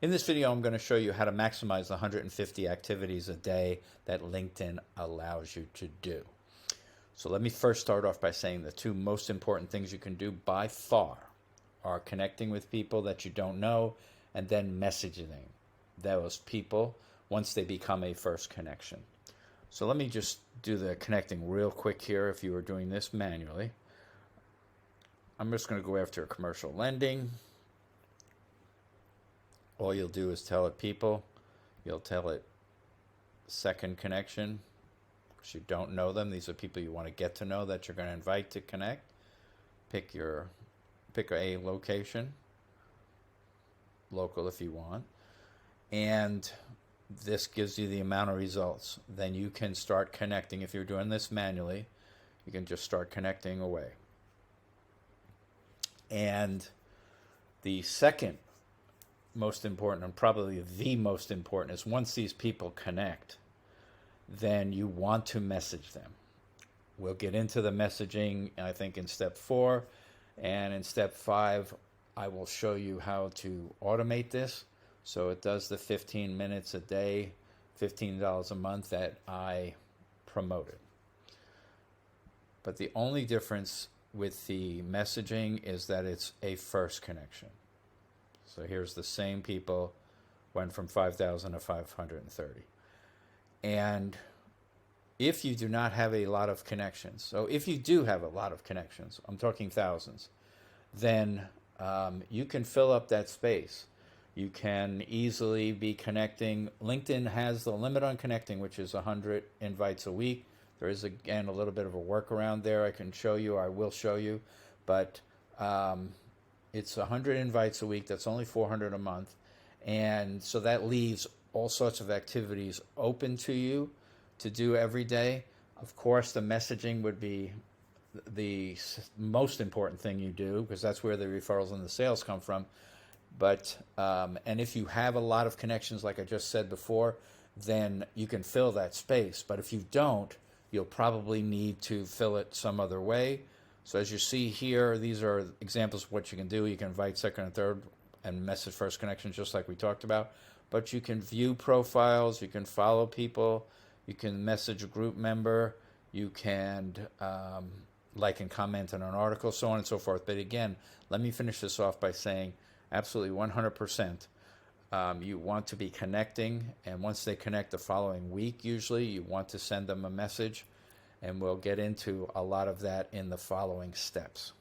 In this video, I'm going to show you how to maximize the 150 activities a day that LinkedIn allows you to do. So let me first start off by saying the two most important things you can do by far are connecting with people that you don't know and then messaging those people once they become a first connection. So let me just do the connecting real quick here if you were doing this manually. I'm just going to go after commercial lending. All you'll do is tell it people. You'll tell it second connection because you don't know them. These are people you want to get to know that you're going to invite to connect. Pick a location, local if you want, and this gives you the amount of results. Then you can start connecting. If you're doing this manually, you can just start connecting away. And the second most important, and probably the most important, is once these people connect, then you want to message them. We'll get into the messaging, I think, in step 4, and in step 5 I will show you how to automate this so it does the 15 minutes a day, $15 a month that I promoted. But the only difference with the messaging is that it's a first connection. So here's the same people, went from 5,000 to 530. And if you do not have a lot of connections, so if you do have a lot of connections, I'm talking thousands, then you can fill up that space. You can easily be connecting. LinkedIn has the limit on connecting, which is 100 invites a week. There is, again, a little bit of a workaround there I can show you, or I will show you, but it's 100 invites a week. That's only 400 a month. And so that leaves all sorts of activities open to you to do every day. Of course, the messaging would be the most important thing you do because that's where the referrals and the sales come from. But and if you have a lot of connections, like I just said before, then you can fill that space. But if you don't, you'll probably need to fill it some other way. So as you see here, these are examples of what you can do. You can invite second and third and message first connections just like we talked about. But you can view profiles, you can follow people, you can message a group member, you can like and comment on an article, so on and so forth. But again, let me finish this off by saying absolutely 100%. You want to be connecting, and once they connect the following week, usually you want to send them a message, and we'll get into a lot of that in the following steps.